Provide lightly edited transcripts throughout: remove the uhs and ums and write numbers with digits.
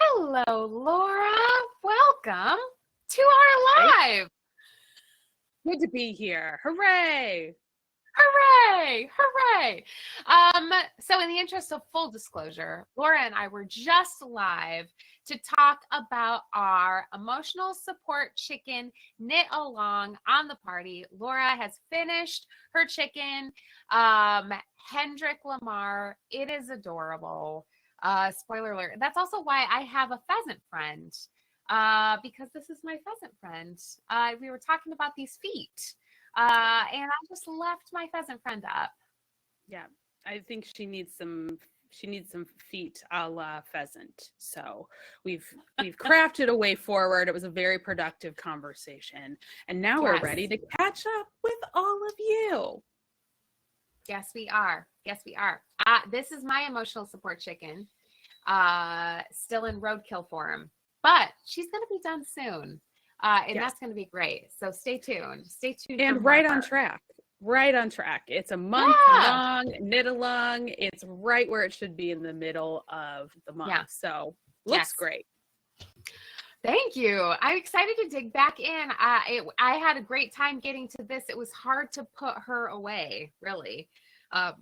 Hello, Laura. Welcome to our live. Good to be here. Hooray! Hooray! Hooray! So in the interest of full disclosure, Laura and I were just live to talk about our emotional support chicken knit along on the party. Laura has finished her chicken. Hendrik Lamar, it is adorable. Spoiler alert. That's also why I have a pheasant friend, because this is my pheasant friend. We were talking about these feet, and I just left my pheasant friend up. Yeah, I think she needs some feet a la pheasant. So we've crafted a way forward. It was a very productive conversation, and now we're ready to catch up with all of you. Yes, we are. Yes, we are. This is my emotional support chicken, still in roadkill form, but she's going to be done soon, and that's going to be great. So stay tuned. Stay tuned. And right on track. Right on track. It's a month long, knit along. It's right where it should be in the middle of the month. Yeah. So looks great. Thank you. I'm excited to dig back in. I had a great time getting to this. It was hard to put her away, really. But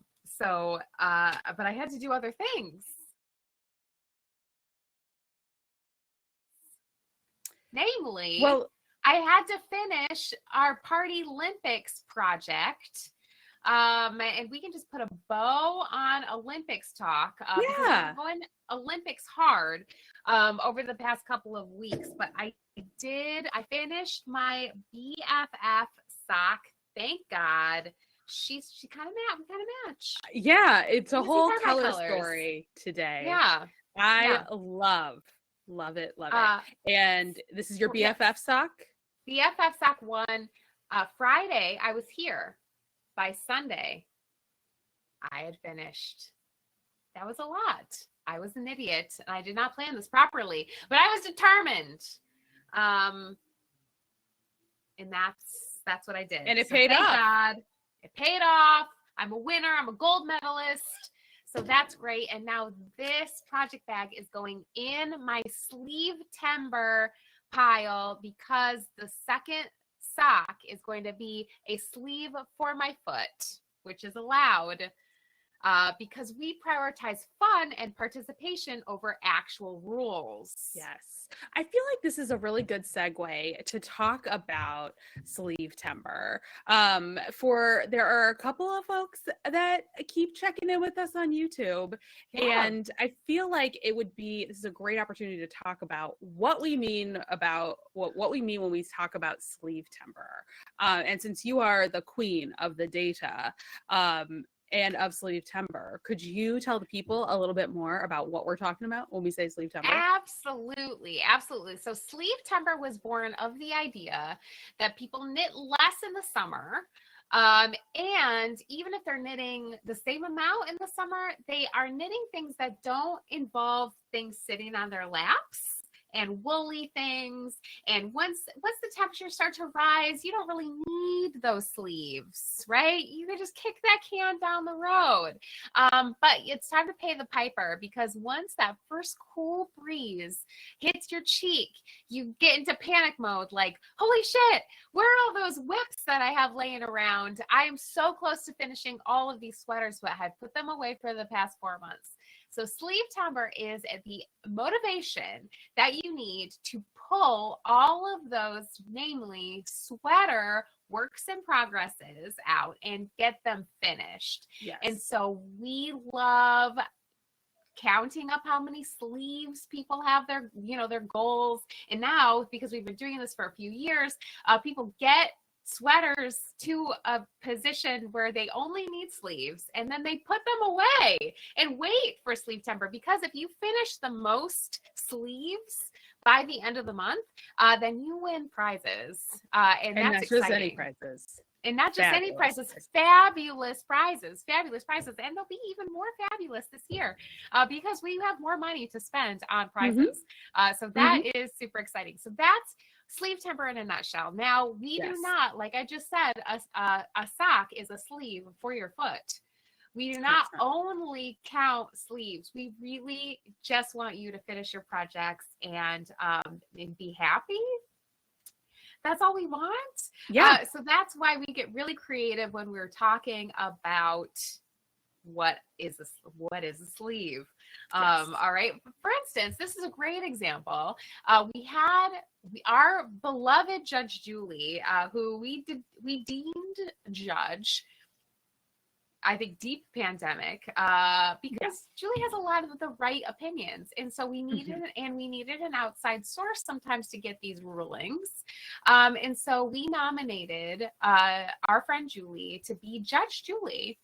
I had to do other things. Namely, I had to finish our Party Olympics project. And we can just put a bow on Olympics talk. Because we're going Olympics hard over the past couple of weeks. But I finished my BFF sock. Thank God. We kind of match. Yeah, it's a whole color story today. Yeah. I love it. And this is your BFF sock? BFF sock 1. Friday, I was here. By Sunday, I had finished. That was a lot. I was an idiot, and I did not plan this properly, but I was determined. And that's what I did. And it paid off. Thank God. It paid off. I'm a winner. I'm a gold medalist. So that's great. And now this project bag is going in my Sleevetember pile because the second sock is going to be a sleeve for my foot, which is allowed because we prioritize fun and participation over actual rules. Yes. I feel like this is a really good segue to talk about Sleevetember. There are a couple of folks that keep checking in with us on YouTube, and I feel like this is a great opportunity to talk about what we mean when we talk about Sleevetember. And since you are the queen of the data, and of Sleevetember, could you tell the people a little bit more about what we're talking about when we say Sleevetember? Absolutely. So Sleevetember was born of the idea that people knit less in the summer. And even if they're knitting the same amount in the summer, they are knitting things that don't involve things sitting on their laps and woolly things. And once the temperatures start to rise, you don't really need those sleeves, right? You can just kick that can down the road. But it's time to pay the piper, because once that first cool breeze hits your cheek, you get into panic mode, like, holy shit, where are all those whips that I have laying around? I am so close to finishing all of these sweaters, but I've put them away for the past 4 months. So Sleevetember is the motivation that you need to pull all of those, namely sweater works in progresses, out and get them finished. Yes. And so we love counting up how many sleeves people have their goals. And now, because we've been doing this for a few years, people get sweaters to a position where they only need sleeves, and then they put them away and wait for Sleevetember, because if you finish the most sleeves by the end of the month, then you win prizes, and that's exciting. Just any prizes. And not just any prizes, fabulous prizes, and they'll be even more fabulous this year because we have more money to spend on prizes. So that is super exciting. So that's Sleevetember in a nutshell. Now, we do not, like I just said, a sock is a sleeve for your foot. We do not only count sleeves. We really just want you to finish your projects and be happy. That's all we want. Yeah. So that's why we get really creative when we're talking about what is a sleeve. Yes. All right. For instance, this is a great example. We had our beloved Judge Julie, who we deemed judge, I think, deep pandemic, because Julie has a lot of the right opinions. And so we needed an outside source sometimes to get these rulings. And so we nominated our friend Julie to be Judge Julie.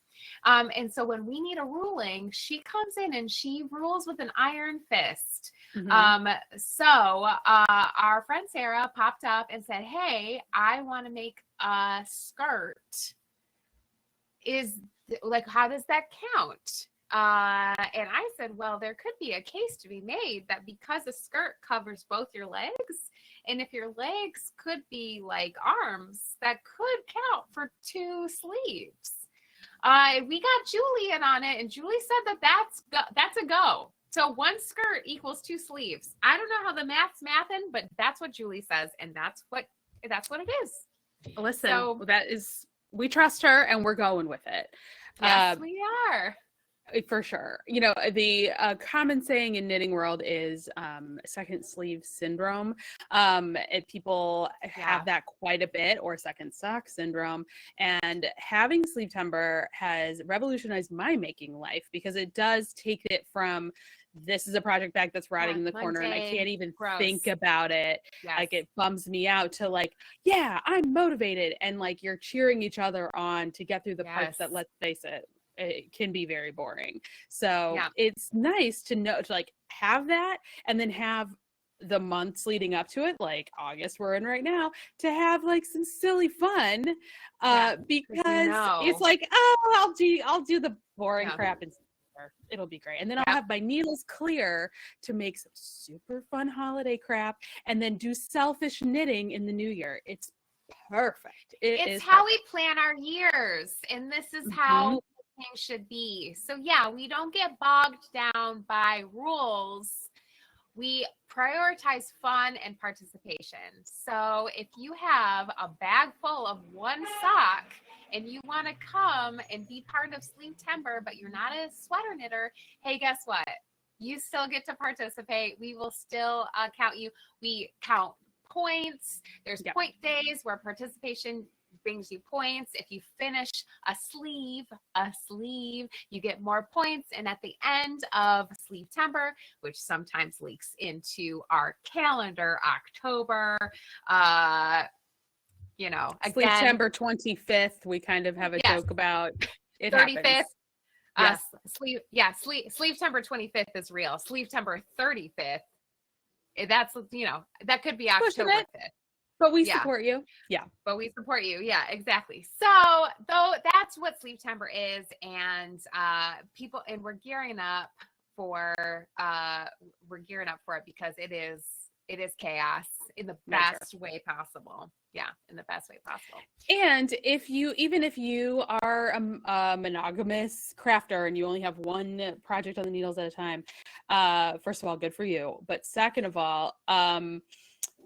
And so when we need a ruling, she comes in and she rules with an iron fist. So our friend Sarah popped up and said, hey, I want to make a skirt. How does that count? And I said, well, there could be a case to be made that because a skirt covers both your legs, and if your legs could be like arms, that could count for 2 sleeves. We got Julie in on it, and Julie said that's a go. So 1 skirt equals 2 sleeves. I don't know how the math's mathin', but that's what Julie says, and that's what it is. Listen, so, we trust her and we're going with it. Yes, we are. For sure. You know, the common saying in knitting world is second sleeve syndrome. People have that quite a bit, or second sock syndrome. And having Sleevetember has revolutionized my making life, because it does take it from, this is a project bag that's rotting in the corner and I can't even think about it. Yes. Like, it bums me out, to like, yeah, I'm motivated. And like, you're cheering each other on to get through the parts that, let's face it, it can be very boring. So it's nice to know, to like have that, and then have the months leading up to it, like August we're in right now, to have like some silly fun, because it's like, oh, I'll do the boring crap and it'll be great. And then I'll have my needles clear to make some super fun holiday crap, and then do selfish knitting in the new year. It's perfect. It's how we plan our years, and this is how things should be. So yeah, we don't get bogged down by rules. We prioritize fun and participation. So if you have a bag full of 1 sock and you want to come and be part of Sleevetember, but you're not a sweater knitter, hey, guess what? You still get to participate. We will still count you. We count points. There's point days where participation brings you points. If you finish a sleeve, you get more points. And at the end of Sleevetember, which sometimes leaks into our calendar, October, you know, again, Sleevetember 25th, we kind of have a joke about it. 35th. Sleevetember 25th is real. Sleevetember 35th, that's, you know, that could be October 5th. But we support you. Yeah. But we support you. Yeah, exactly. So though that's what Sleevetember is, and we're gearing up for it because it is chaos in the best way possible. Yeah, in the best way possible. And even if you are a monogamous crafter and you only have 1 project on the needles at a time, first of all, good for you. But second of all,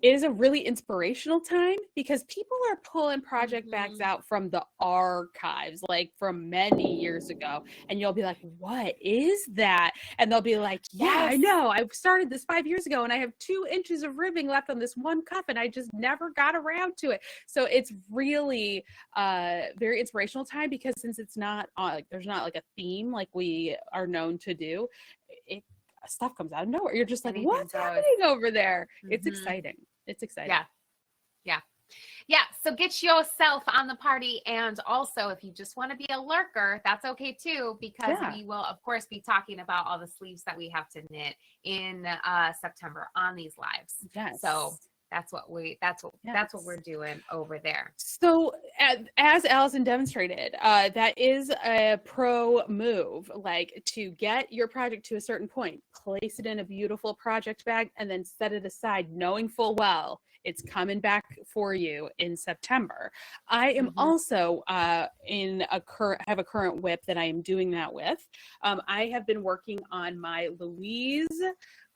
it is a really inspirational time, because people are pulling project bags out from the archives, like from many years ago. And you'll be like, what is that? And they'll be like, yeah, I know. I started this 5 years ago and I have 2 inches of ribbing left on this 1 cuff and I just never got around to it. So it's really very inspirational time, because since it's not there's not like a theme like we are known to do, stuff comes out of nowhere. You're just like, what's happening over there? It's exciting. It's exciting. Yeah. So get yourself on the party. And also, if you just want to be a lurker, that's okay too, because we will, of course, be talking about all the sleeves that we have to knit in September on these lives. Yes. So that's what we're doing over there. So as Allyson demonstrated, that is a pro move, like to get your project to a certain point, place it in a beautiful project bag, and then set it aside, knowing full well It's coming back for you in September. I am Mhm. also have a current whip that I am doing that with. I have been working on my Louise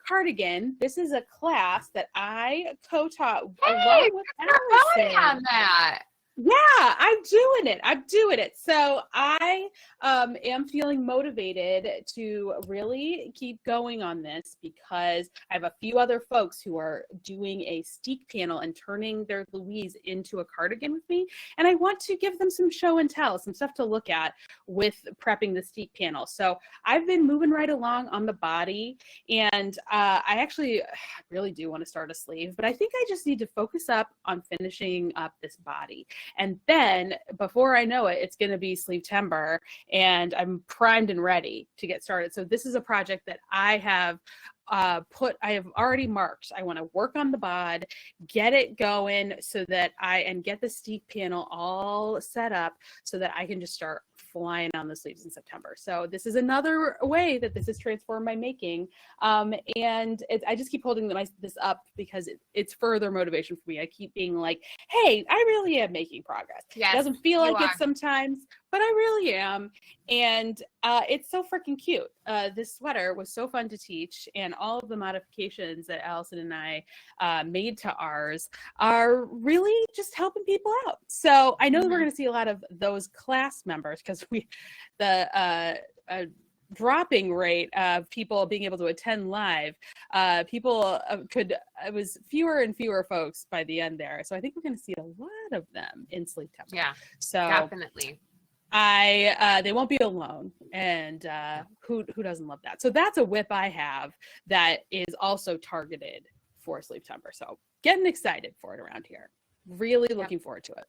cardigan. This is a class that I co-taught along Hey, with thanks for voting Allyson. on that. Yeah, I'm doing it. I'm doing it. So I am feeling motivated to really keep going on this because I have a few other folks who are doing a steek panel and turning their Louise into a cardigan with me. And I want to give them some show and tell, some stuff to look at with prepping the steek panel. So I've been moving right along on the body. And I actually really do want to start a sleeve, but I think I just need to focus up on finishing up this body. And then before I know it, it's going to be Sleevetember and I'm primed and ready to get started. So this is a project that I have I have already marked. I want to work on the bod, get it going so that and get the steek panel all set up so that I can just start flying on the sleeves in September. So this is another way that this has transformed my making. And I just keep holding this up because it's further motivation for me. I keep being like, hey, I really am making progress. Yes, it doesn't feel like you it sometimes, but I really am. And it's so freaking cute. This sweater was so fun to teach, and all of the modifications that Allyson and I made to ours are really just helping people out. So I know we're going to see a lot of those class members because the dropping rate of people being able to attend live, it was fewer and fewer folks by the end there. So I think we're going to see a lot of them in Sleevetember. Yeah, so definitely. they won't be alone, and who doesn't love that? So that's a whip I have that is also targeted for Sleevetember. So getting excited for it around here. Really looking forward to it.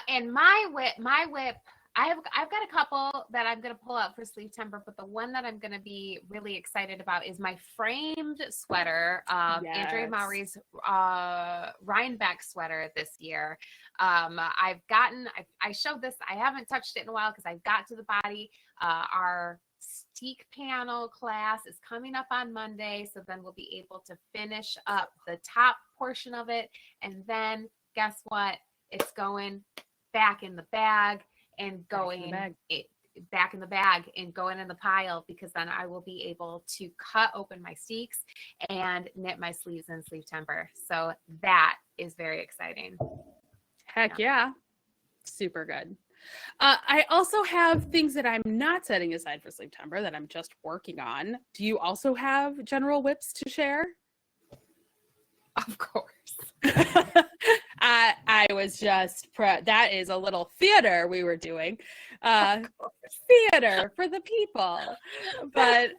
And my whip, I've got a couple that I'm going to pull out for Sleevetember, but the one that I'm going to be really excited about is my framed sweater, Andrea Maury's Rhinebeck sweater this year. I showed this, I haven't touched it in a while because I've got to the body. Our steek panel class is coming up on Monday, so then we'll be able to finish up the top portion of it, and then guess what? It's going back in the bag and going back in the bag and going in the pile, because then I will be able to cut open my steeks and knit my sleeves in Sleevetember. So that is very exciting. Heck yeah. Super good. I also have things that I'm not setting aside for Sleevetember that I'm just working on. Do you also have general whips to share? Of course. I was just that is a little theater we were doing, theater for the people. But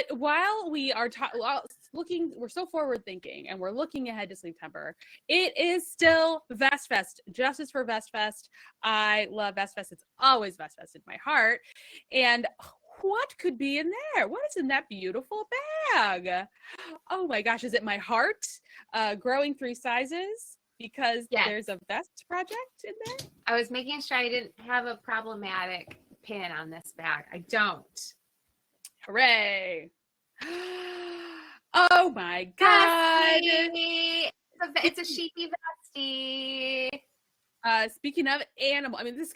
while we are looking, we're so forward thinking and we're looking ahead to Sleevetember. It is still VestFest, justice for VestFest. I love VestFest. It's always VestFest in my heart. And what could be in there? What is in that beautiful bag? Oh my gosh, is it my heart growing 3 sizes? Because there's a vest project in there? I was making sure I didn't have a problematic pin on this bag. I don't. Hooray. Oh my God. Vestie. It's a sheepy vestie. Speaking of animal, I mean, this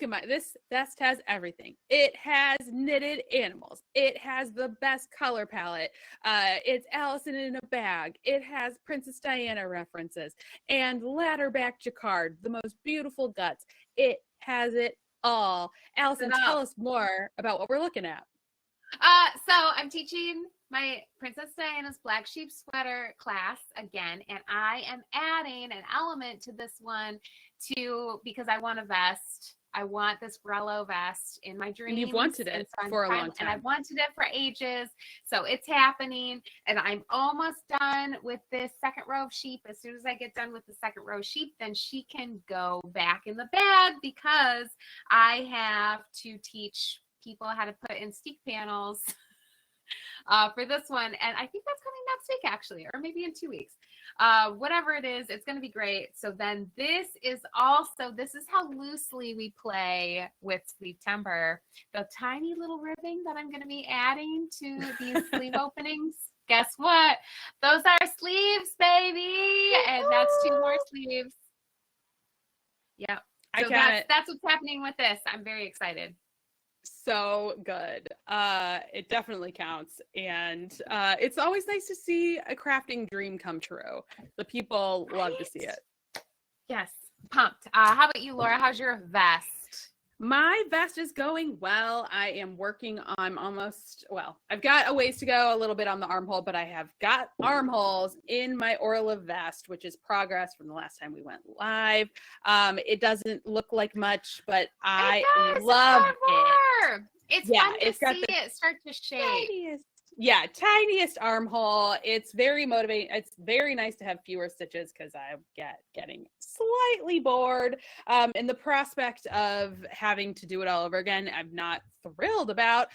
vest has everything. It has knitted animals. It has the best color palette. It's Allyson in a bag. It has Princess Diana references and ladderback jacquard, the most beautiful guts. It has it all. Allyson, tell us more about what we're looking at. So I'm teaching my Princess Diana's Black Sheep Sweater class again, and I am adding an element to this one because I want a vest. I want this Brello vest in my dreams. And you've wanted it for a long time. And I've wanted it for ages. So it's happening. And I'm almost done with this second row of sheep. As soon as I get done with the second row of sheep, then she can go back in the bag, because I have to teach people how to put in steek panels for this one. And I think that's coming next week, actually, or maybe in 2 weeks. Whatever it is, it's going to be great. So then this is how loosely we play with Sleevetember. The tiny little ribbing that I'm going to be adding to these sleeve openings. guess what? Those are sleeves, baby. And that's 2 more sleeves. Yep. So that's what's happening with this. I'm very excited. So good. It definitely counts. And it's always nice to see a crafting dream come true. The people love to see it. Yes. Pumped. How about you, Laura? How's your vest? My vest is going well. I am working on I've got a ways to go, a little bit on the armhole, but I have got armholes in my Orla vest, which is progress from the last time we went live. It doesn't look like much, but I love it. It's fun to see it start to shape. Tiniest armhole. It's very motivating. It's very nice to have fewer stitches because I'm getting slightly bored. And the prospect of having to do it all over again, I'm not thrilled about,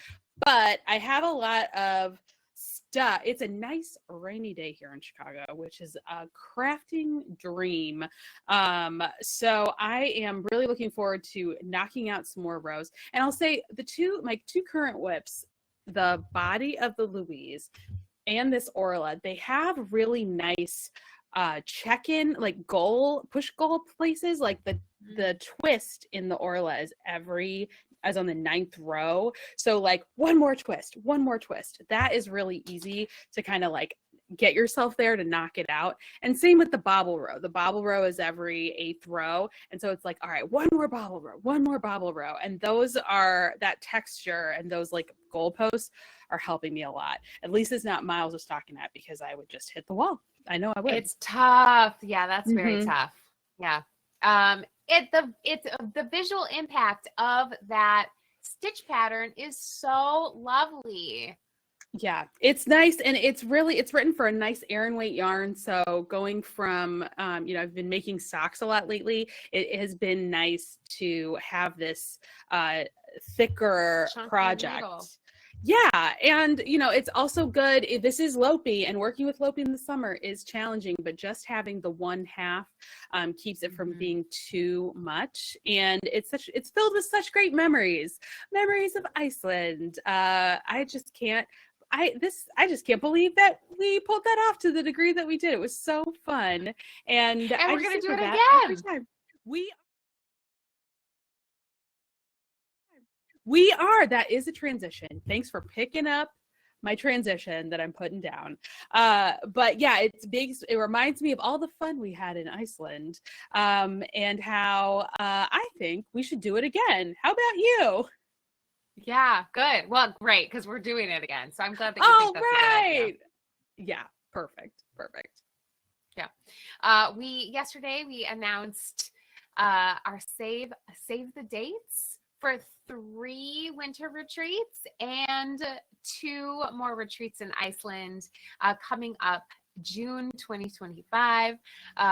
but I have a lot of stuff. It's a nice rainy day here in Chicago, which is a crafting dream. So I am really looking forward to knocking out some more rows. And I'll say my two current whips, the body of the Louise and this Orla, they have really nice check-in, like push goal places. Like the twist in the Orla is on the 9th row. So like one more twist. That is really easy to kind of like get yourself there to knock it out. And same with the bobble row. The bobble row is every 8th row. And so it's like, all right, one more bobble row. And that texture and those like goalposts are helping me a lot. At least it's not miles of stockinette because I would just hit the wall. I know I would. It's tough. Yeah, that's very tough. Yeah. The visual impact of that stitch pattern is so lovely. Yeah, it's nice. And it's written for a nice Aran weight yarn. So going from, I've been making socks a lot lately. It has been nice to have this thicker chunky project. Needle. Yeah. And, it's also good. This is Lopi, and working with Lopi in the summer is challenging, but just having the 1/2 keeps it from being too much. And it's filled with such great memories of Iceland. I just can't believe that we pulled that off to the degree that we did. It was so fun. And we're going to do it again. Every time. We are. That is a transition. Thanks for picking up my transition that I'm putting down. But yeah, it's big. It reminds me of all the fun we had in Iceland, and how I think we should do it again. How about you? Yeah, good. Well, great, because we're doing it again. So I'm glad that you think that's a good idea. Yeah, perfect. Yeah. Yesterday we announced our save the dates for 3 winter retreats and 2 more retreats in Iceland coming up June 2025.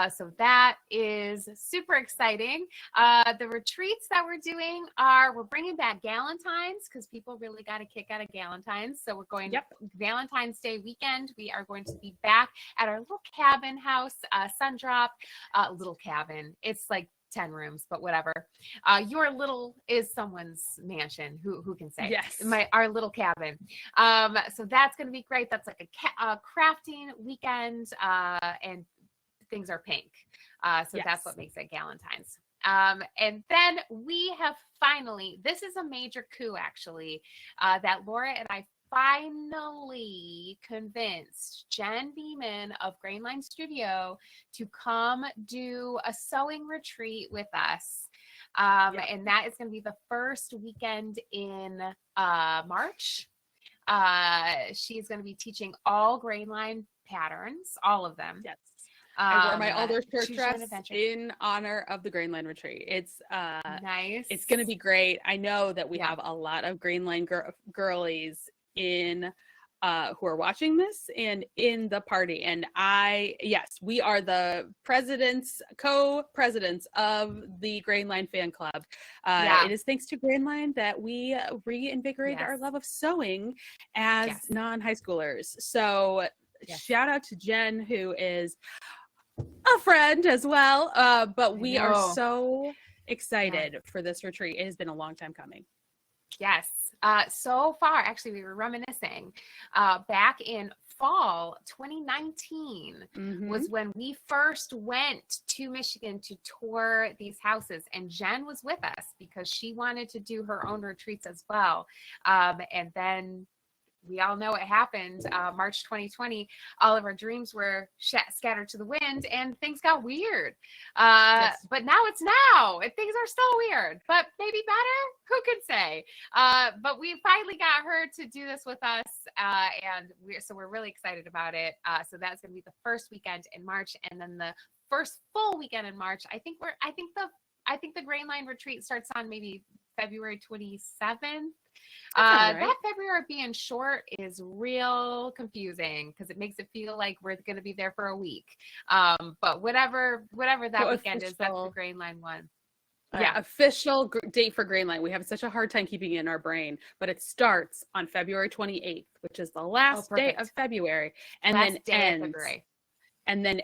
So that is super exciting. The retreats that we're doing we're bringing back Galentine's because people really got a kick out of Galentine's. So we're going Valentine's Day weekend. We are going to be back at our little cabin house, Sundrop, little cabin. It's like 10 rooms, but whatever. Your little is someone's mansion. Who can say? Yes. Our little cabin. So that's going to be great. That's like a crafting weekend, and things are pink. So that's what makes it Galentine's. And then we have finally, this is a major coup actually, that Laura and I finally convinced Jen Beeman of Grainline Studio to come do a sewing retreat with us. And that is going to be the first weekend in March. She's going to be teaching all Grainline patterns, all of them. Yes. I wore my Alder shirt dress in honor of the Grainline retreat. It's nice. It's going to be great. I know that we have a lot of Grainline girlies in who are watching this and in the party, and we are the co-presidents of the Grainline fan club. It is thanks to Grainline that we reinvigorated our love of sewing as non-high schoolers. So shout out to Jen, who is a friend as well, but we are so excited for this retreat. It has been a long time coming. Yes. So far, actually, we were reminiscing. Back in fall 2019 was when we first went to Michigan to tour these houses, and Jen was with us because she wanted to do her own retreats as well. And then we all know what happened. March 2020, all of our dreams were scattered to the wind, and things got weird. Yes. But now it's now, and things are still weird, but maybe better. Who can say? But we finally got her to do this with us, and we're really excited about it. So that's going to be the first weekend in March, and then the first full weekend in March. I think the Grain Line retreat starts on maybe February 27th. Right. That February being short is real confusing because it makes it feel like we're going to be there for a week. But whatever that weekend is, that's the Grain Line one. Yeah, official date for Grain Line. We have such a hard time keeping it in our brain, but it starts on February 28th, which is the last day of February, and then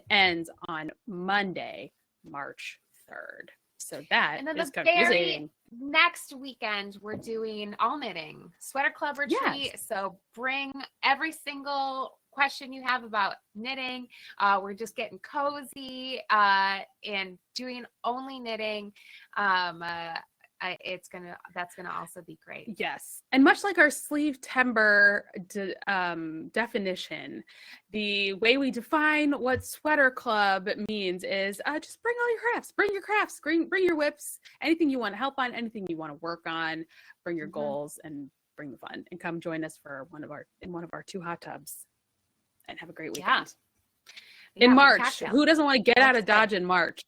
ends on Monday, March 3rd. So that and then is the confusing. very next weekend, we're doing all knitting sweater club retreat. Yes. So bring every single question you have about knitting. We're just getting cozy and doing only knitting. That's gonna also be great. Yes, and much like our Sleevetember definition, the way we define what sweater club means is just bring all your crafts, bring your whips, anything you want to help on, anything you want to work on, bring your goals and bring the fun, and come join us for one of our 2 hot tubs, and have a great weekend. In March, who doesn't want to get out of Dodge in March?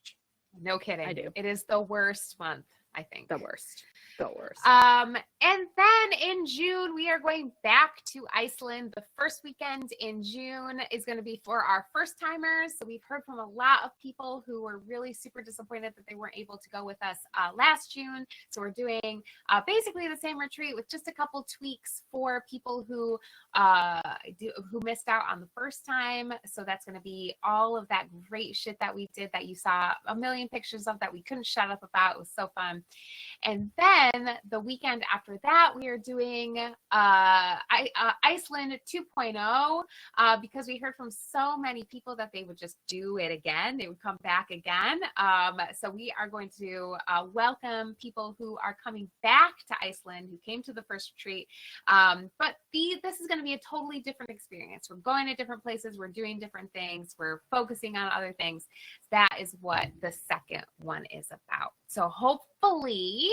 No kidding. I do. It is the worst month, I think. The worst. And then in June, we are going back to Iceland. The first weekend in June is going to be for our first timers. So we've heard from a lot of people who were really super disappointed that they weren't able to go with us last June. So we're doing basically the same retreat with just a couple tweaks for people who missed out on the first time. So that's going to be all of that great shit that we did that you saw a million pictures of that we couldn't shut up about. It was so fun. And then the weekend after that, we are doing Iceland 2.0 because we heard from so many people that they would just do it again. They would come back again. So we are going to welcome people who are coming back to Iceland, who came to the first retreat. But this is going to be a totally different experience. We're going to different places. We're doing different things. We're focusing on other things. That is what the second one is about. So hopefully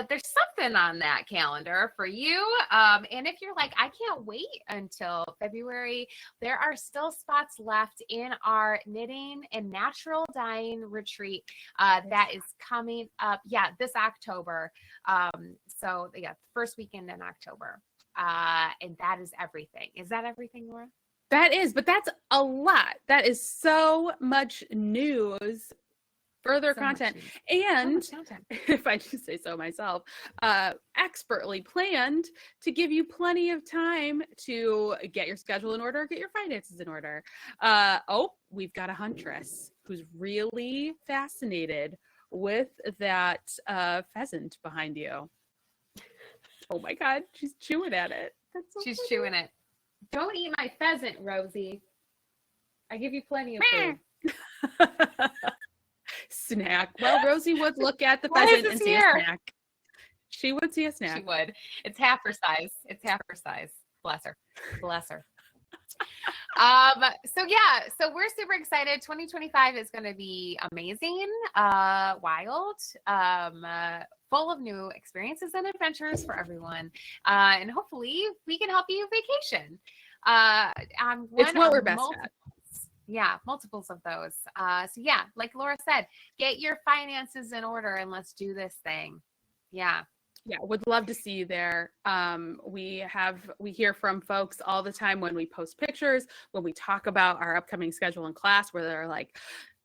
there's something on that calendar for you. And if you're like, I can't wait until February, there are still spots left in our knitting and natural dyeing retreat that is coming up. Yeah, this October. So yeah, first weekend in October. And that is everything. Is that everything, Laura? That is, but that's a lot. That is so much news. Further content, and if I just say so myself, expertly planned to give you plenty of time to get your schedule in order, get your finances in order. We've got a huntress who's really fascinated with that pheasant behind you. Oh my God, she's chewing at it. She's chewing it. Don't eat my pheasant, Rosie. I give you plenty of food. Snack. Well, Rosie would look at the pheasant and see a snack. She would see a snack. She would. It's half her size. Bless her. So we're super excited. 2025 is going to be amazing, wild, full of new experiences and adventures for everyone. And hopefully we can help you vacation. It's what we're best at. Yeah, multiples of those. So yeah, like Laura said, get your finances in order and let's do this thing. Yeah, would love to see you there. We hear from folks all the time when we post pictures, when we talk about our upcoming schedule in class, where they're like,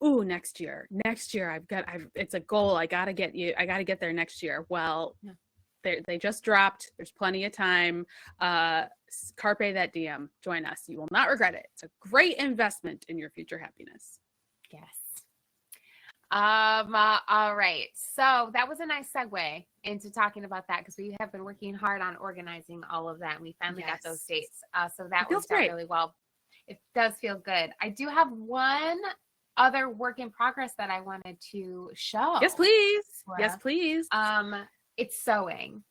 "Ooh, next year, it's a goal. I gotta get there next year." Well, they just dropped. There's plenty of time. Carpe that diem. Join us. You will not regret it. It's a great investment in your future happiness. Yes. All right. So that was a nice segue into talking about that, because we have been working hard on organizing all of that, and we finally got those dates. So that worked out really well. It does feel good. I do have one other work in progress that I wanted to show. Yes, please. Laura. Yes, please. It's sewing.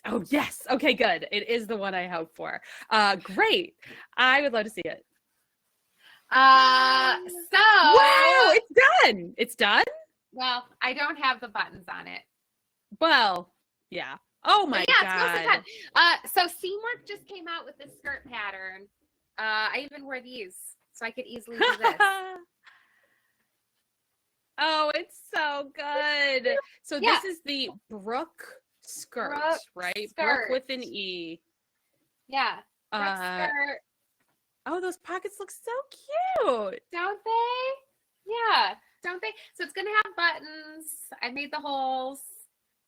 Oh, yes. Okay, good. It is the one I hope for. Great. I would love to see it. Wow, it's done. It's done? Well, I don't have the buttons on it. Well, yeah. Oh my God. It's mostly done. So Seamwork just came out with this skirt pattern. I even wore these, so I could easily do this. Oh, it's so good. So this is the Brooke skirt, right? Brooke with an E. Yeah. Brooke skirt. Oh, those pockets look so cute. Don't they? Yeah. Don't they? So it's going to have buttons. I made the holes,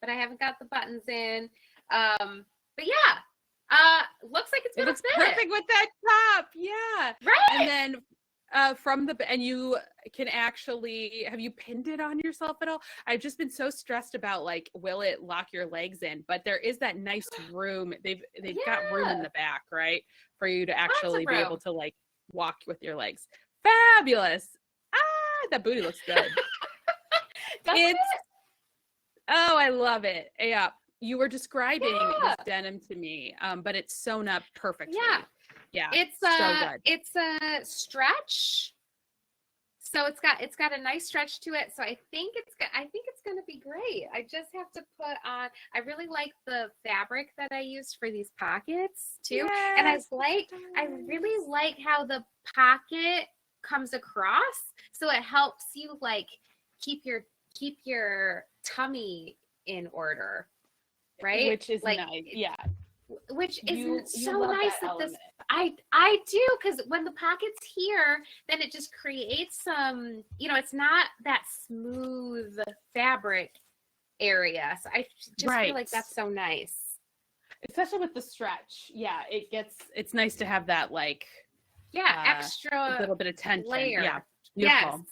but I haven't got the buttons in. But yeah. Looks like it's going to fit. Perfect with that top. Yeah. Right. And then and you can actually, have you pinned it on yourself at all? I've just been so stressed about, like, will it lock your legs in? But there is that nice room. They've got room in the back, right, for you to actually be able to, like, walk with your legs. Fabulous. That booty looks good. Oh, I love it. Yeah, you were describing this denim to me, but it's sewn up perfectly. Yeah, it's so good. It's a stretch, so it's got a nice stretch to it. So I think it's going to be great. I just have to put on. I really like the fabric that I used for these pockets too, and I really like how the pocket comes across, so it helps you, like, keep your tummy in order, right? Which is like, nice. Yeah. Which is so nice that this. I do, because when the pocket's here, then it just creates some, it's not that smooth fabric area. So I just feel like that's so nice. Especially with the stretch. Yeah, it's nice to have that, like, extra a little bit of tension. Layer. Yeah. Beautiful.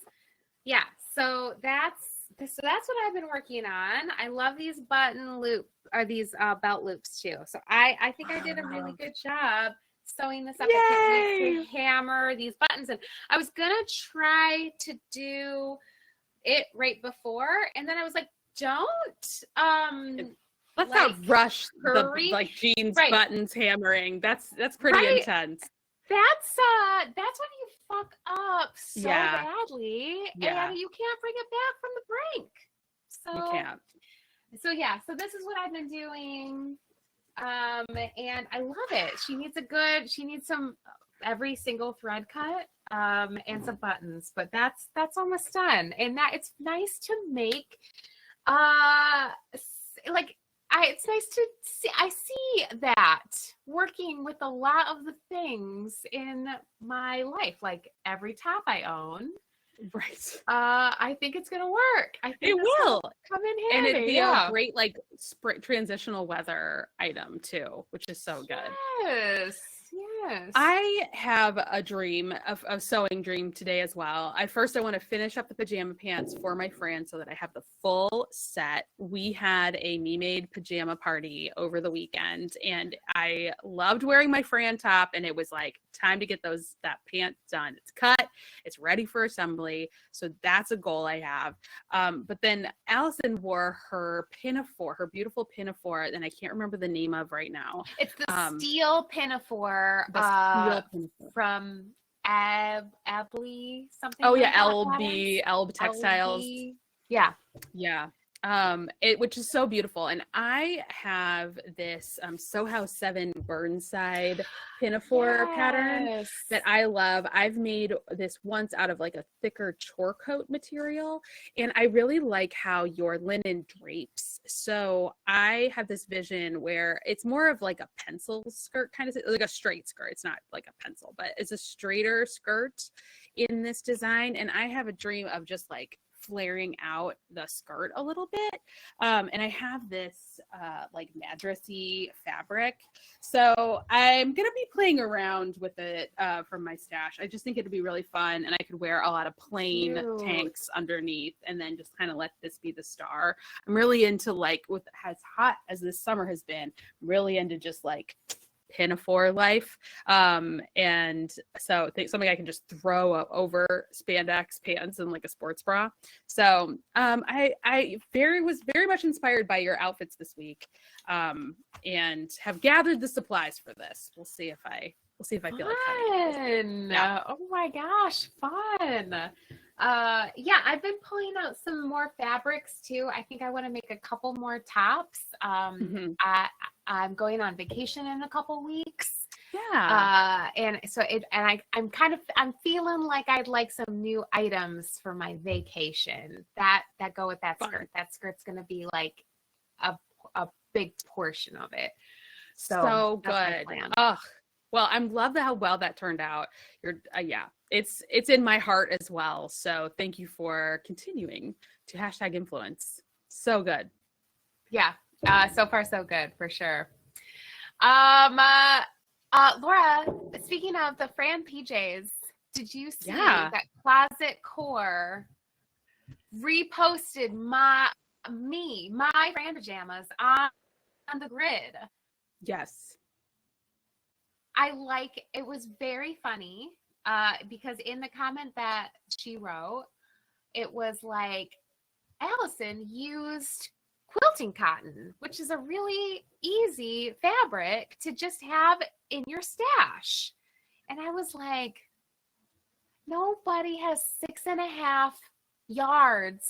Yes. Yeah. So that's what I've been working on. I love these these belt loops too. So I think I did a really good job sewing this up. Yay! I can't wait to hammer these buttons in. I was gonna try to do it right before, and then I was like, don't let's not rush the jeans buttons hammering. That's pretty intense. That's when you fuck up so badly, and you can't bring it back from the brink. So you can't. So this is what I've been doing, and I love it. She needs some every single thread cut, and some buttons, but that's almost done. And that it's nice to make, it's nice to see. I see that working with a lot of the things in my life, like every top I own. Right. I think it's gonna work. I think it will come in handy. And it'd be a great, like, transitional weather item too, which is so good. Yes. I have a dream, a sewing dream today as well. I want to finish up the pajama pants for my friend so that I have the full set. We had a me-made pajama party over the weekend, and I loved wearing my Fran top, and it was like time to get that pant done. It's cut, it's ready for assembly. So that's a goal I have. But then Allyson wore her pinafore, her beautiful pinafore, and I can't remember the name of right now. It's the steel pinafore. From Abley something. Oh yeah, Elb Textiles. Yeah. Which is so beautiful, and I have this Sew House 7 Burnside pinafore pattern that I love. I've made this once out of, like, a thicker chore coat material, and I really like how your linen drapes. So I have this vision where it's more of like a pencil skirt, kind of like a straight skirt. It's not like a pencil, but it's a straighter skirt in this design, and I have a dream of just, like, flaring out the skirt a little bit. And I have this like madressy fabric. So I'm going to be playing around with it from my stash. I just think it'd be really fun, and I could wear a lot of plain Cute. tanks underneath and then just kind of let this be the star. I'm really into, like, with as hot as this summer has been, I'm really into just like pinafore life. And so think something I can just throw over spandex pants and like a sports bra. So I was very much inspired by your outfits this week, and have gathered the supplies for this. We'll see if I feel like cutting it. Yeah. Oh my gosh, fun. Yeah, I've been pulling out some more fabrics too. I think I want to make a couple more tops. I'm going on vacation in a couple weeks. Yeah. And so I'm feeling like I'd like some new items for my vacation that go with that skirt. That skirt's going to be like a big portion of it. So good. Oh, well, I love how well that turned out. It's in my heart as well. So thank you for continuing to #influence. So good. Yeah. So far so good, for sure. Laura, speaking of the Fran PJs, did you see that Closet Core reposted my Fran pajamas on the grid? Yes. It was very funny, because in the comment that she wrote, it was like, Allyson used quilting cotton, which is a really easy fabric to just have in your stash. And I was like, nobody has 6.5 yards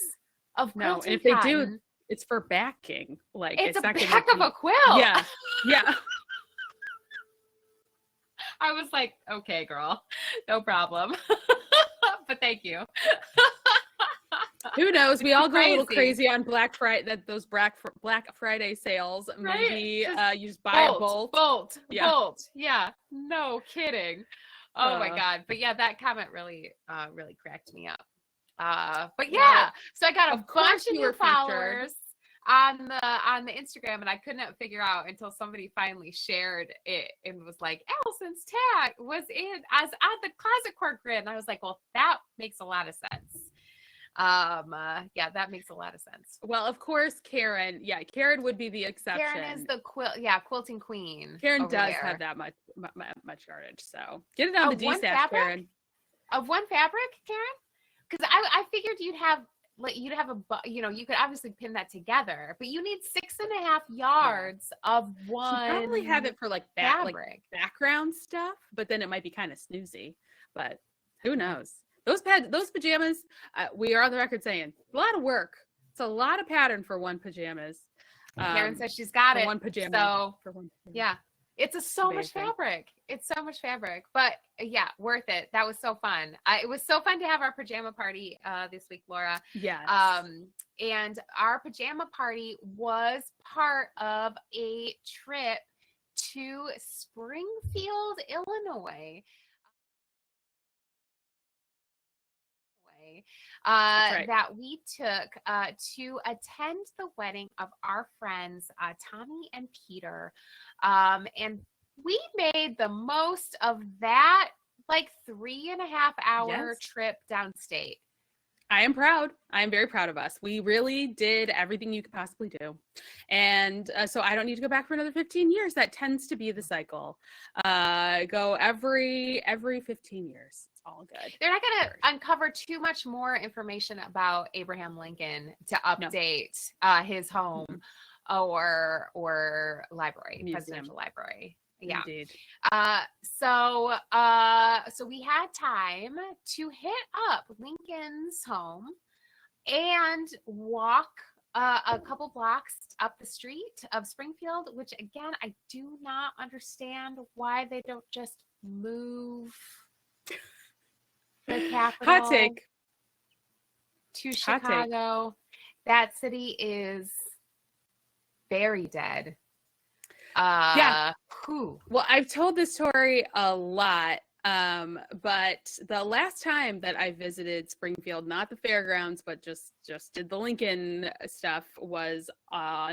of quilting no, and if they cotton. do, it's for backing. Like, it's a not back of a quilt. Yeah. Yeah. I was like, okay, girl, no problem. But thank you. Who knows? We all go a little crazy on Black Friday, those Black Friday sales. Right? Maybe you just buy a bolt. Bolt. Yeah. No kidding. Oh my God. But yeah, that comment really cracked me up. But yeah, so I got a bunch of new followers on the Instagram, and I couldn't figure out until somebody finally shared it and was like, Allison's tag was as on the Closet Core grid. And I was like, well, that makes a lot of sense. Yeah, that makes a lot of sense. Well, of course, Karen would be the exception. Karen is the quilting queen. Karen does have that much yardage, so get it on the D-stash, Karen. Of one fabric, Karen? Because I figured you'd have you could obviously pin that together, but you need 6.5 yards of one. She'd probably have it for like fabric, background stuff, but then it might be kind of snoozy. But who knows? Those pajamas, we are on the record saying a lot of work. It's a lot of pattern for one pajamas. Karen says she's got it. One pajama. So for one pajama. Yeah, it's so much fabric. It's so much fabric, but yeah, worth it. That was so fun. It was so fun to have our pajama party this week, Laura. Yes. And our pajama party was part of a trip to Springfield, Illinois. Right. That we took to attend the wedding of our friends Tommy and Peter, and we made the most of that 3.5-hour trip downstate. I am proud. I am very proud of us. We really did everything you could possibly do. And so I don't need to go back for another 15 years. That tends to be the cycle. Go every 15 years. All good. They're not going to uncover too much more information about Abraham Lincoln to update his home or library, presidential library. Yeah. Indeed. So we had time to hit up Lincoln's home and walk a couple blocks up the street of Springfield, which again, I do not understand why they don't just move the capital Hot take. To Chicago. That city is very dead. Yeah. Whew. Well, I've told this story a lot. But the last time that I visited Springfield, not the fairgrounds, but just did the Lincoln stuff, was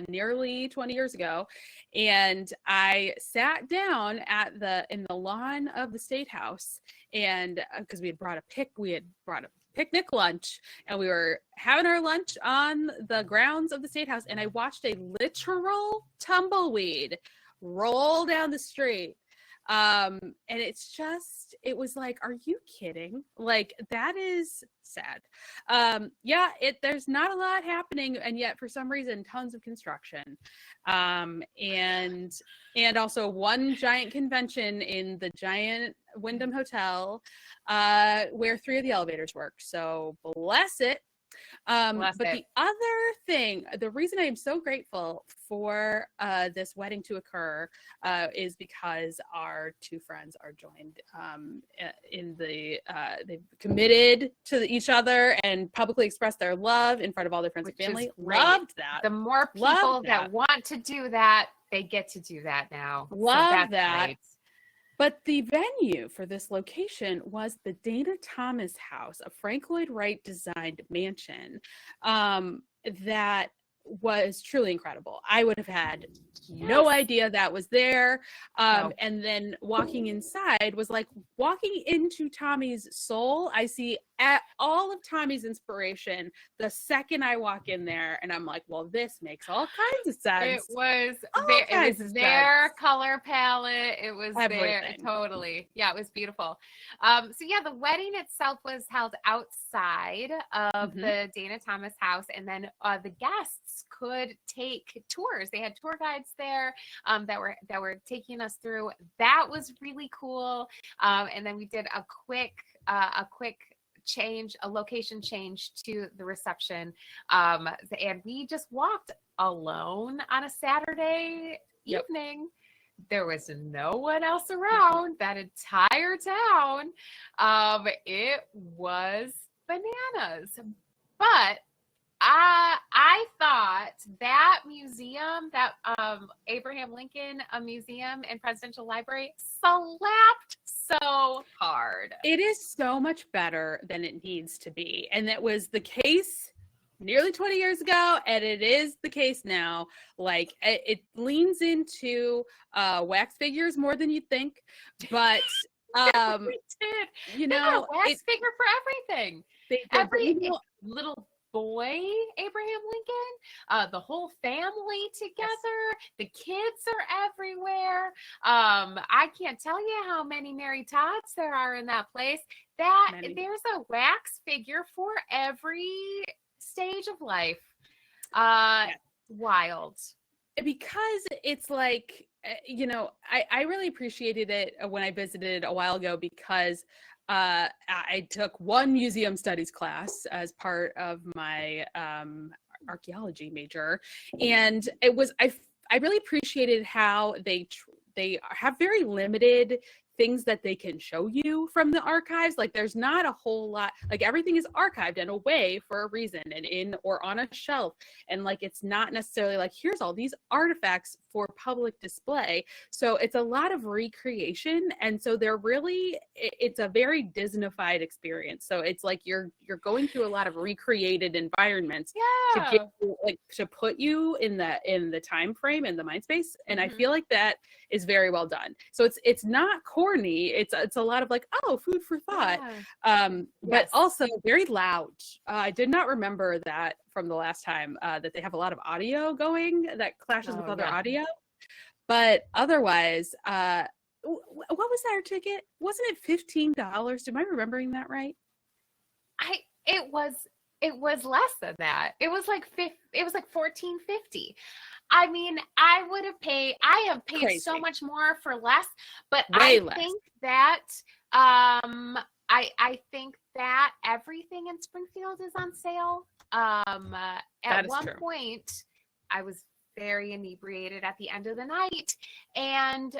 nearly 20 years ago. And I sat down in the lawn of the State House, and because we had brought a picnic lunch, and we were having our lunch on the grounds of the State House, and I watched a literal tumbleweed roll down the street. And it was like, are you kidding? Like, that is sad. There's not a lot happening, and yet for some reason tons of construction, and also one giant convention in the giant Wyndham Hotel, where 3 of the elevators work, so bless it. The other thing, the reason I am so grateful for this wedding to occur is because our 2 friends are joined they've committed to each other and publicly expressed their love in front of all their friends and family. Loved that. The more people that want to do that, they get to do that now. Love that. Great. But the venue for this location was the Dana Thomas House, a Frank Lloyd Wright designed mansion that was truly incredible. I would have had no idea that was there. And then walking inside was like walking into Tommy's soul. I see all of Tommy's inspiration the second I walk in there, and I'm like, well, this makes all kinds of sense. It was their color palette. It was everything. Totally. Yeah, it was beautiful. The wedding itself was held outside of the Dana Thomas house, and then the guests could take tours. They had tour guides there that were taking us through. That was really cool. And then we did a quick location change to the reception, and we just walked alone on a Saturday evening. There was no one else around that entire town. It was bananas, but I thought that museum, that Abraham Lincoln Museum and Presidential Library, slapped so hard. It is so much better than it needs to be. And that was the case nearly 20 years ago, and it is the case now. Like, it leans into wax figures more than you'd think, but we did. You they know, got a wax figure for everything. Every little boy, Abraham Lincoln, the whole family together. Yes. The kids are everywhere. I can't tell you how many Mary Todds there are in that place. There's a wax figure for every stage of life. Wild. Because it's like, I really appreciated it when I visited a while ago, because I took one museum studies class as part of my archaeology major, and it was I really appreciated how they have very limited things that they can show you from the archives. Like, there's not a whole lot, like, everything is archived in a way for a reason, and in or on a shelf, and like, it's not necessarily like, here's all these artifacts for public display. So it's a lot of recreation, and so it's a very Disneyfied experience. So it's like you're going through a lot of recreated environments to put you in the time frame and the mind space, and I feel like that is very well done. So it's not corny. It's a lot of like, oh, food for thought, but also very loud. I did not remember that from the last time, that they have a lot of audio going that clashes with other audio. But otherwise, what was our ticket? Wasn't it $15? Am I remembering that right? It was less than that. It was like $14.50. I mean, I have paid Crazy. So much more for less, but I think that I think that everything in Springfield is on sale. At one point, I was very inebriated at the end of the night, and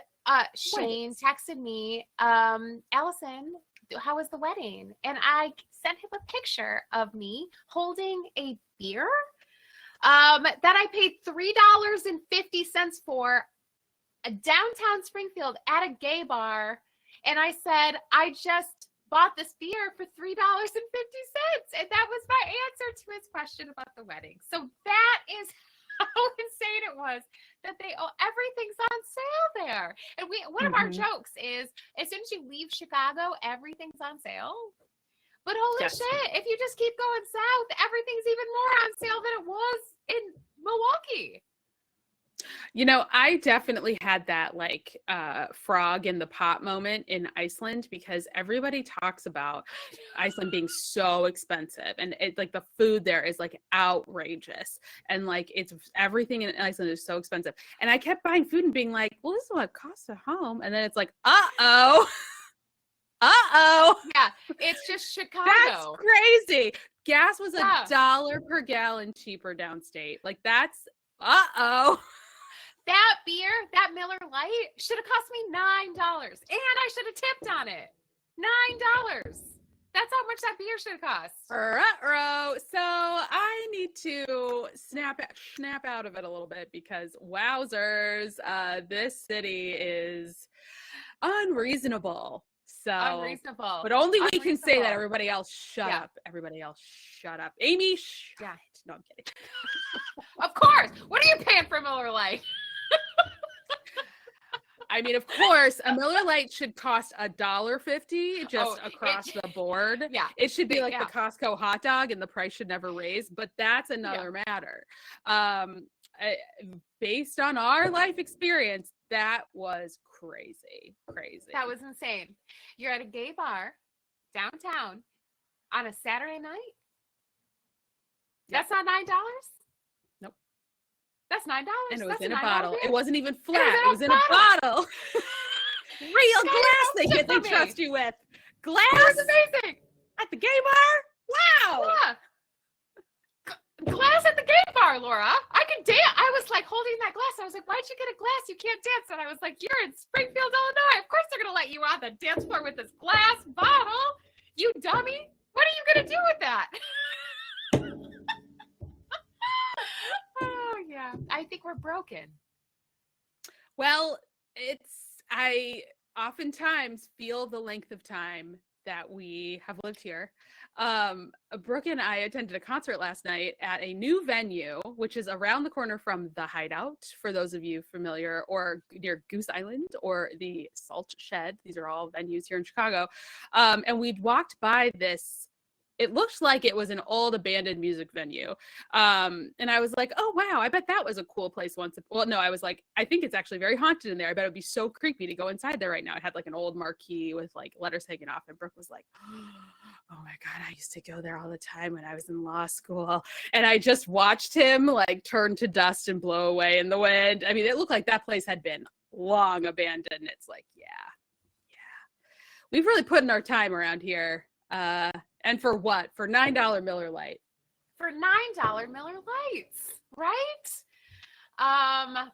Shane texted me, Allyson, how was the wedding? And I sent him a picture of me holding a beer that I paid $3.50 for downtown Springfield at a gay bar. And I said, I just bought this beer for $3.50. And that was my answer to his question about the wedding. So that is how insane it was that everything's on sale there. And one of our jokes is, as soon as you leave Chicago, everything's on sale. But holy shit, if you just keep going south, everything's even more on sale than it was in Milwaukee. You know, I definitely had that like frog in the pot moment in Iceland, because everybody talks about Iceland being so expensive, and it's like the food there is like outrageous, and like it's everything in Iceland is so expensive. And I kept buying food and being like, well, this is what it costs at home. And then it's like, uh-oh. Yeah, it's just Chicago. That's crazy. Gas was $1 per gallon cheaper downstate. Like that's That beer, that Miller Lite, should have cost me $9, and I should have tipped on it. $9. That's how much that beer should have cost. Ruh-roh. So I need to snap out of it a little bit, because wowzers, this city is unreasonable. So Unreasonable. But only we can say that. Everybody else shut up. Everybody else shut up. Amy, shut it. No, I'm kidding. Of course. What are you paying for Miller Lite? I mean, of course, a Miller Lite should cost $1.50 just across the board. Yeah. It should be like the Costco hot dog, and the price should never raise, but that's another matter. Based on our life experience, that was crazy. That was insane. You're at a gay bar downtown on a Saturday night? That's not $9? Nope. That's $9? And it was That's in a bottle. beer? It wasn't even flat. It was in a bottle. Real glass they trust you with. Glass? That was amazing. At the gay bar? Wow. Yeah. Glass at the gay bar, Laura. I could dance. I was like holding that glass. I was like, why'd you get a glass? You can't dance. And I was like, you're in Springfield, Illinois. Of course they're going to let you on the dance floor with this glass bottle. You dummy. What are you going to do with that? Oh, yeah. I think we're broken. Well, I oftentimes feel the length of time that we have lived here. Brooke and I attended a concert last night at a new venue, which is around the corner from the Hideout, for those of you familiar, or near Goose Island or the Salt Shed. These are all venues here in Chicago. And we'd walked by this. It looked like it was an old abandoned music venue. And I was like, oh, wow, I bet that was a cool place once. Well, no, I was like, I think it's actually very haunted in there. I bet it would be so creepy to go inside there right now. It had like an old marquee with like letters hanging off. And Brooke was like, oh my God, I used to go there all the time when I was in law school. And I just watched him like turn to dust and blow away in the wind. I mean, it looked like that place had been long abandoned. It's like, yeah. We've really put in our time around here. And for what? For $9 Miller Lite. For $9 Miller Lights, right?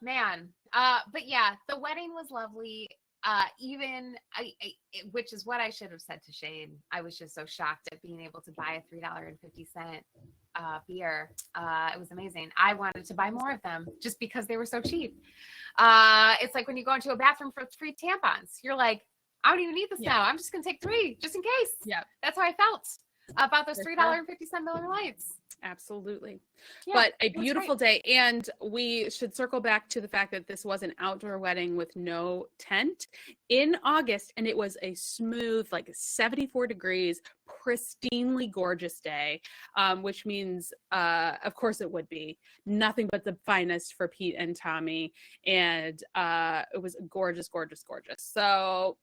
Man. But yeah, the wedding was lovely. Which is what I should have said to Shane. I was just so shocked at being able to buy a $3.50 beer. It was amazing. I wanted to buy more of them just because they were so cheap. It's like when you go into a bathroom for free tampons. You're like, I don't even need this now. I'm just going to take 3 just in case. Yeah. That's how I felt about those $3.50 Miller Lights. Absolutely. Yeah, but a beautiful day. And we should circle back to the fact that this was an outdoor wedding with no tent in August. And it was a smooth, like 74 degrees, pristinely gorgeous day, which means, of course it would be nothing but the finest for Pete and Tommy. And it was gorgeous, gorgeous, gorgeous. So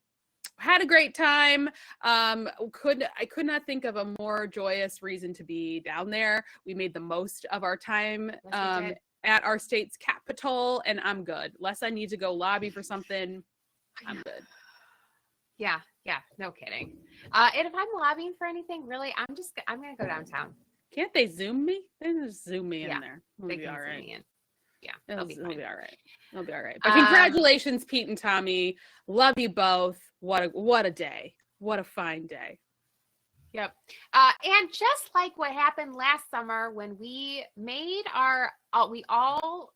had a great time. I could not think of a more joyous reason to be down there. We made the most of our time at our state's capital, and I'm good. Unless I need to go lobby for something, I'm good. Yeah, no kidding. And if I'm lobbying for anything, really, I'm gonna go downtown. Can't they Zoom me? They can just Zoom me in there. We'll be all right. Yeah, it'll be all right. It'll be all right. But congratulations, Pete and Tommy. Love you both. What a day. What a fine day. Yep. And just like what happened last summer when we made our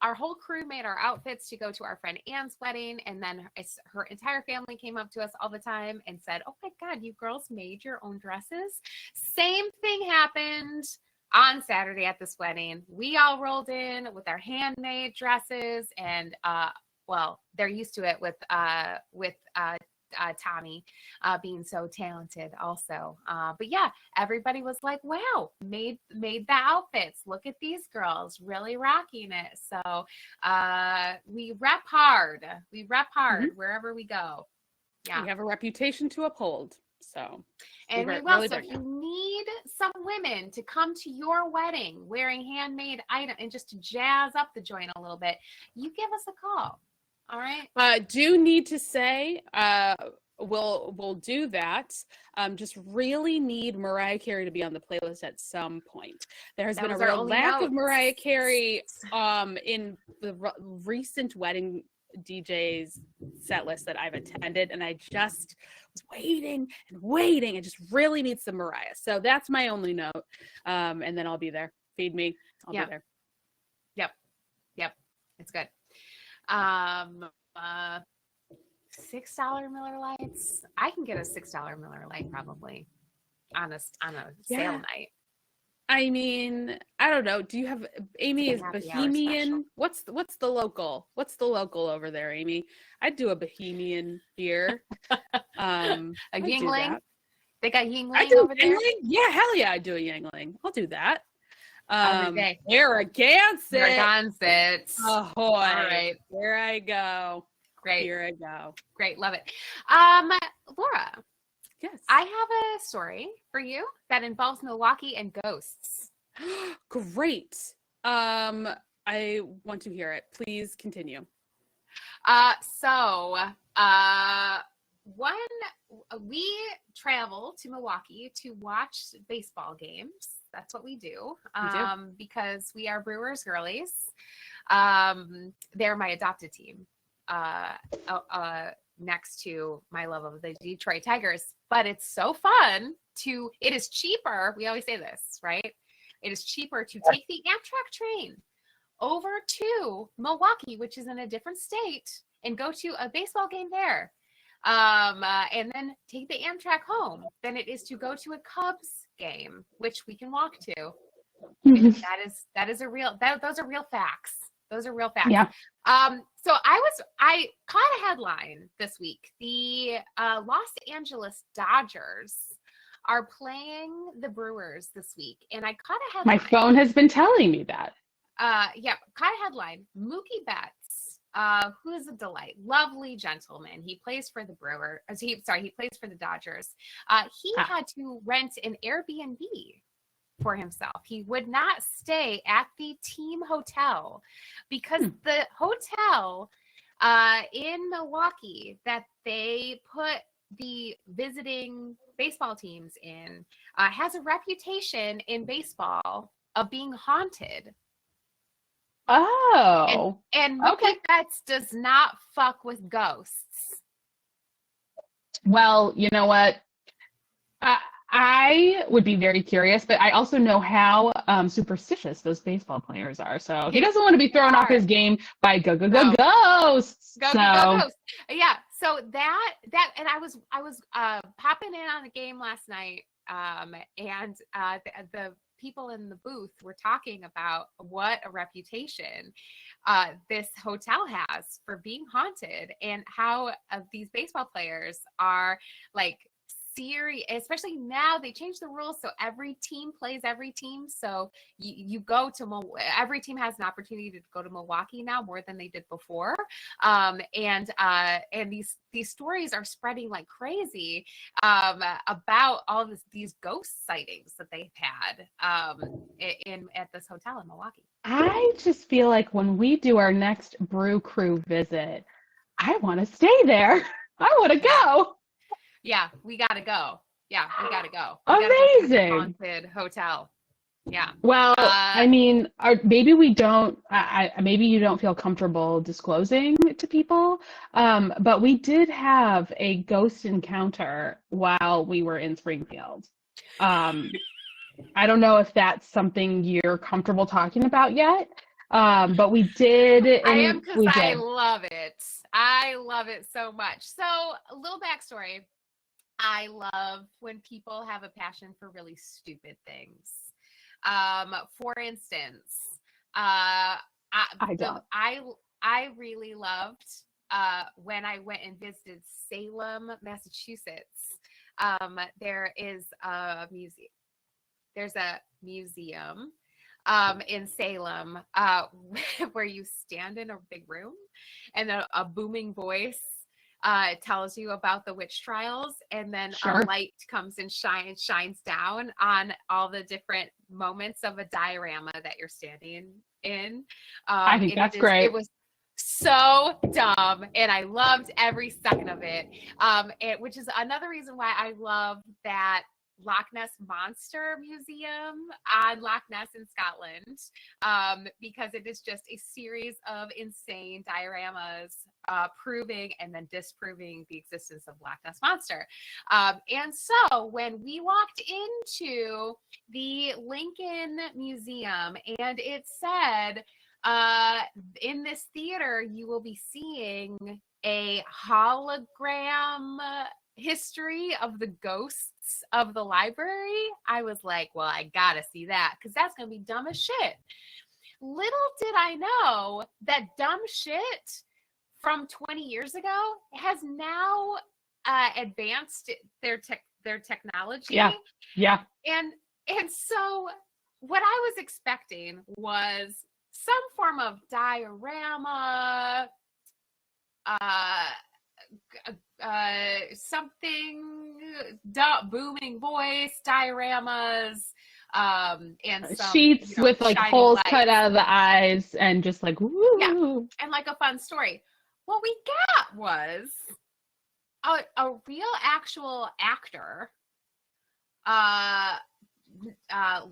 our whole crew made our outfits to go to our friend Anne's wedding, and then her entire family came up to us all the time and said, "Oh my God, you girls made your own dresses." Same thing happened on Saturday at this wedding. We all rolled in with our handmade dresses, and well, they're used to it with Tommy being so talented also. But yeah, everybody was like, wow, made the outfits. Look at these girls really rocking it. So we rep hard. Wherever we go. Yeah. We have a reputation to uphold. So and we will. Really so if you need some women to come to your wedding wearing handmade items and just to jazz up the joint a little bit, you give us a call. All right. Do need to say, we'll do that. Just really need Mariah Carey to be on the playlist at some point. There has been a real lack of Mariah Carey in the recent wedding DJ's set list that I've attended, and I just was waiting. I just really need some Mariah. So that's my only note. And then I'll be there. Feed me. I'll be there. Yep. It's good. $6 Miller Lights. I can get a $6 Miller Lite probably on a sale night. I mean, I don't know. Do you have Amy is Bohemian? What's the local? What's the local over there, Amy? I'd do a Bohemian beer. A Yingling. They got Yingling over there. Yeah, hell yeah, I'd do a Yingling. I'll do that. Narragansett. Ahoy. All right. Here I go. Great. Here I go. Great. Love it. Laura. Yes. I have a story for you that involves Milwaukee and ghosts. Great. I want to hear it. Please continue. When we travel to Milwaukee to watch baseball games, that's what we do. Because we are Brewers girlies. They're my adopted team. Next to my love of the Detroit Tigers, but it's so fun it is cheaper. We always say this, right? It is cheaper to take the Amtrak train over to Milwaukee, which is in a different state, and go to a baseball game there. And then take the Amtrak home than it is to go to a Cubs game, which we can walk to. Those are real facts. Those are real facts. Yeah. So I caught a headline this week. The Los Angeles Dodgers are playing the Brewers this week, and I caught a headline. My phone has been telling me that. Caught a headline. Mookie Betts, who is a delight, lovely gentleman. He plays for the Brewers. He plays for the Dodgers. He had to rent an Airbnb for himself. He would not stay at the team hotel because the hotel in Milwaukee that they put the visiting baseball teams in has a reputation in baseball of being haunted. Oh. And Mookie Betts does not fuck with ghosts. Well, you know what? I would be very curious, but I also know how superstitious those baseball players are. So he doesn't want to be thrown off his game by ghosts. Go ghosts. Yeah. So that and I was popping in on the game last night, and the people in the booth were talking about what a reputation this hotel has for being haunted, and how these baseball players are like serious, especially now they changed the rules so every team plays every team. So you go to every team has an opportunity to go to Milwaukee now more than they did before. And these stories are spreading like crazy about all these ghost sightings that they've had at this hotel in Milwaukee. I just feel like when we do our next Brew Crew visit, I want to stay there. I want to go. Yeah, we gotta go. Amazing. Haunted hotel. Yeah. Well, I mean, maybe we don't. Maybe you don't feel comfortable disclosing it to people. But we did have a ghost encounter while we were in Springfield. I don't know if that's something you're comfortable talking about yet. But we did. I am, and because we I did. love it. I love it so much. So, a little backstory. I love when people have a passion for really stupid things. For instance, I don't. I really loved when I went and visited Salem, Massachusetts. There is a museum. There's a museum in Salem where you stand in a big room and a booming voice tells you about the witch trials, and then Sure. a light comes and shines down on all the different moments of a diorama that you're standing in. I think that's great. It was so dumb, and I loved every second of it. Which is another reason why I love that Loch Ness Monster Museum on Loch Ness in Scotland, because it is just a series of insane dioramas proving and then disproving the existence of Loch Ness Monster. And so when we walked into the Lincoln Museum and it said, in this theater, you will be seeing a hologram history of the ghosts of the library, I was like, well, I gotta see that because that's gonna be dumb as shit. Little did I know that dumb shit from 20 years ago has now advanced their technology. Yeah. And so what I was expecting was some form of diorama, something, booming voice, dioramas, and some sheets with like holes lights. cut out of the eyes and just like woo. Yeah, and like a fun story. What we got was a real actual actor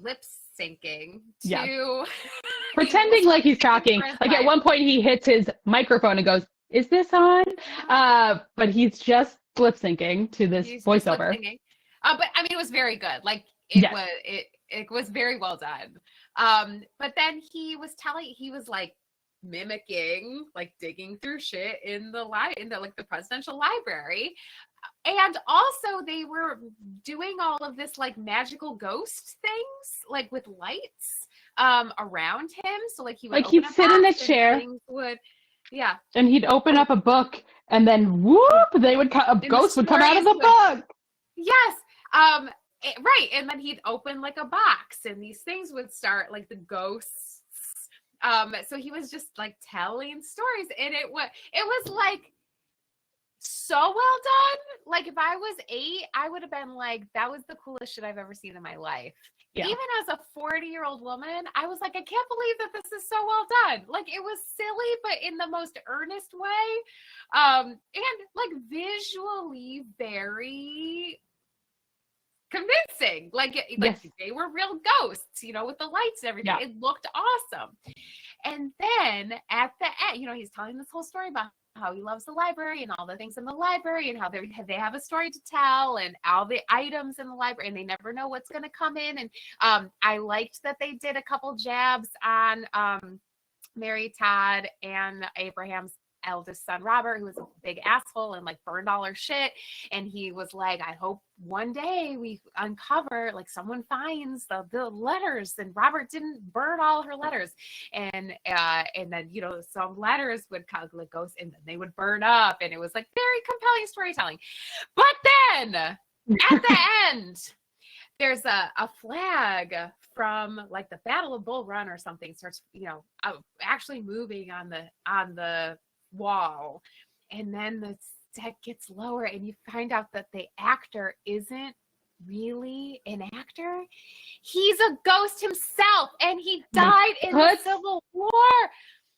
lip syncing to pretending like he's talking. Like at one point he hits his microphone and goes, "Is this on?" But he's just lip syncing to this voiceover. But I mean, it was very good. Like it was very well done. But then he was like mimicking, like digging through shit in the presidential library. And also they were doing all of this like magical ghost things, like with lights around him. So like he would he'd sit in a chair. Yeah. And he'd open up a book and then whoop, a ghost would come out of the book. Yes. Right. And then he'd open like a box and these things would start, like the ghosts. So he was just like telling stories, and it was like so well done. Like if I was 8, I would have been like, that was the coolest shit I've ever seen in my life. Yeah. Even as a 40-year-old woman, I was like, I can't believe that this is so well done. Like it was silly, but in the most earnest way. And like visually very convincing. Like they were real ghosts, with the lights and everything. Yeah. It looked awesome. And then at the end, he's telling this whole story about how he loves the library and all the things in the library and how they have a story to tell and all the items in the library and they never know what's going to come in. And I liked that they did a couple jabs on Mary Todd and Abraham's eldest son Robert, who was a big asshole and like burned all her shit. And he was like, I hope one day we uncover, like someone finds the letters and Robert didn't burn all her letters. And then some letters would kind of go and then they would burn up, and it was like very compelling storytelling. But then at the end there's a flag from like the Battle of Bull Run or something starts actually moving on the wall, and then the set gets lower and you find out that the actor isn't really an actor. He's a ghost himself, and he died in the Civil War.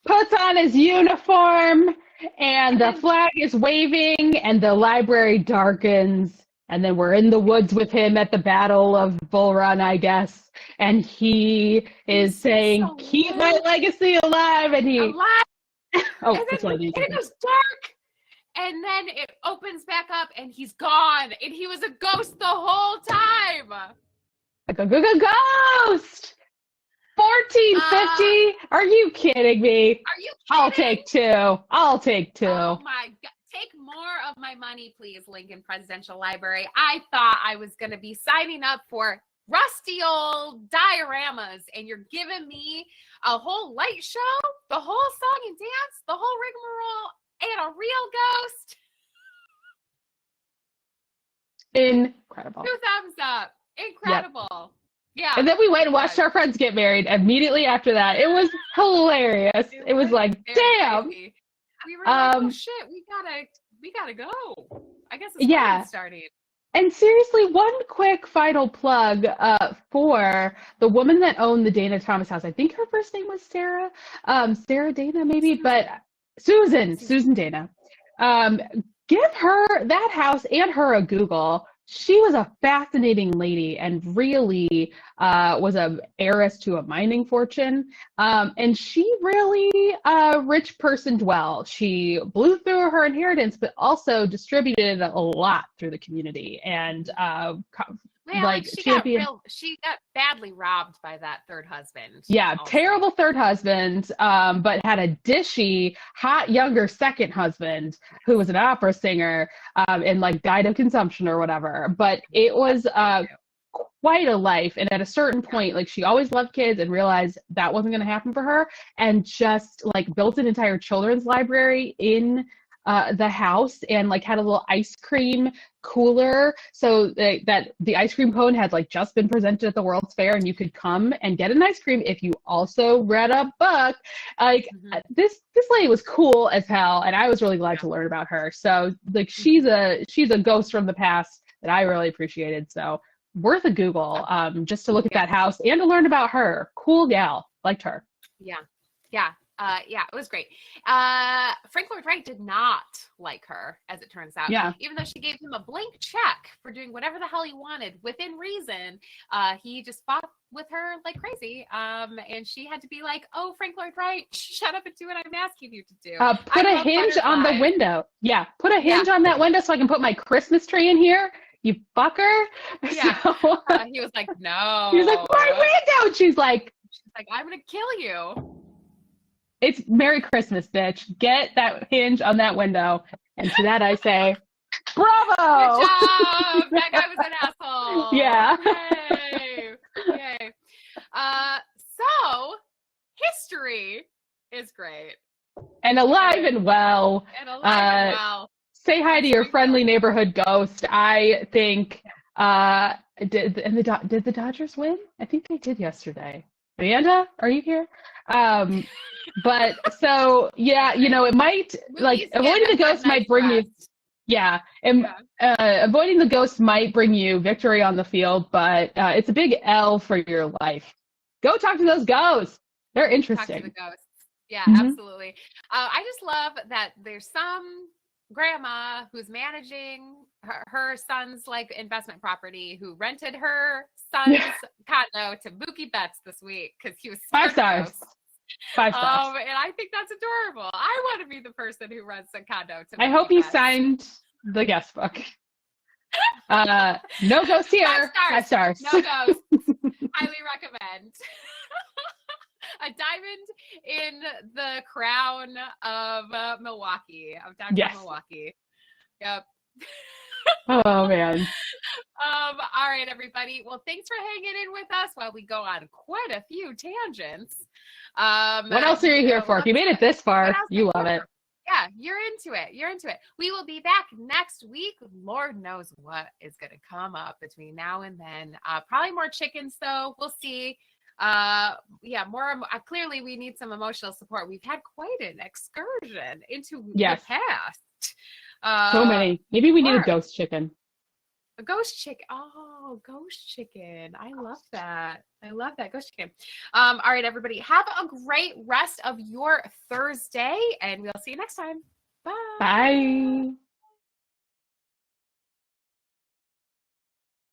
Puts on his uniform, and the flag is waving, and the library darkens, and then we're in the woods with him at the Battle of Bull Run, I guess, and he is saying, keep my legacy alive, and he... Alive! Oh, and then it goes dark, and then it opens back up, and he's gone, and he was a ghost the whole time. Like a ghost. $14.50? Are you kidding me? Are you I'll kidding? take two. I'll take two. Oh my God. Take more of my money, please, Lincoln Presidential Library. I thought I was going to be signing up for rusty old dioramas, and you're giving me a whole light show, the whole song and dance, the whole rigmarole, and a real ghost. Incredible. 2 thumbs up. Incredible. Yep. Yeah. And then we went and watched our friends get married immediately after that. It was hilarious. It was like, damn. Crazy. We were like, oh shit, we gotta go. I guess it's starting. And seriously, one quick final plug for the woman that owned the Dana Thomas house. I think her first name was Sarah. Sarah Dana, maybe, but Susan Dana. Give her that house and her a Google. She was a fascinating lady and really was an heiress to a mining fortune. And she really rich personed well. She blew through her inheritance, but also distributed a lot through the community. And she got badly robbed by that third husband. Yeah, also. Terrible third husband, but had a dishy, hot, younger second husband who was an opera singer and like died of consumption or whatever. But it was quite a life. And at a certain point, like she always loved kids and realized that wasn't going to happen for her, and just like built an entire children's library in the house, and like had a little ice cream cooler so that the ice cream cone had like just been presented at the World's Fair, and you could come and get an ice cream if you also read a book. Like this lady was cool as hell, and I was really glad to learn about her. So like she's a ghost from the past that I really appreciaed. So worth a Google just to look at that house and to learn about her. Cool gal, liked her. Yeah, it was great. Frank Lloyd Wright did not like her, as it turns out. Yeah. Even though she gave him a blank check for doing whatever the hell he wanted within reason, he just fought with her like crazy. And she had to be like, oh, Frank Lloyd Wright, shut up and do what I'm asking you to do. Put a hinge on the window. Yeah, put a hinge on that window so I can put my Christmas tree in here. You fucker. Yeah. He was like, no. He was like, my window. She's like, I'm going to kill you. It's Merry Christmas, bitch. Get that hinge on that window. And to that I say, bravo! Good job! That guy was an asshole. Yeah. Yay. So, history is great. And alive and well. Say hi to your friendly neighborhood ghost. I think, did the Dodgers win? I think they did yesterday. Amanda, are you here? But so, yeah, you know, it might, like, avoiding the ghost might bring you, avoiding the ghost might bring you victory on the field, but it's a big L for your life. Go talk to those ghosts. They're interesting. Talk to the ghosts. Yeah, absolutely. I just love that there's some grandma who's managing her son's like investment property who rented her son's condo to Mookie Betts this week because he was 5 stars. 5 stars. And I think that's adorable. I want to be the person who rents a condo to Mookie I hope he Betts. signed the guest book. No ghost here. 5 stars. No ghost. Highly recommend. A diamond in the crown of Milwaukee, of downtown Milwaukee. Yep. Oh, man. All right, everybody. Well, thanks for hanging in with us while we go on quite a few tangents. What else are you here for? If you made it this far, you love it. Yeah, you're into it. You're into it. We will be back next week. Lord knows what is going to come up between now and then. Probably more chickens, though. We'll see. More. Clearly, we need some emotional support. We've had quite an excursion into the past. So many. Maybe we need a ghost chicken. A ghost chicken. Oh, ghost chicken. I love that. Ghost chicken. All right, everybody. Have a great rest of your Thursday, and we'll see you next time. Bye. Bye.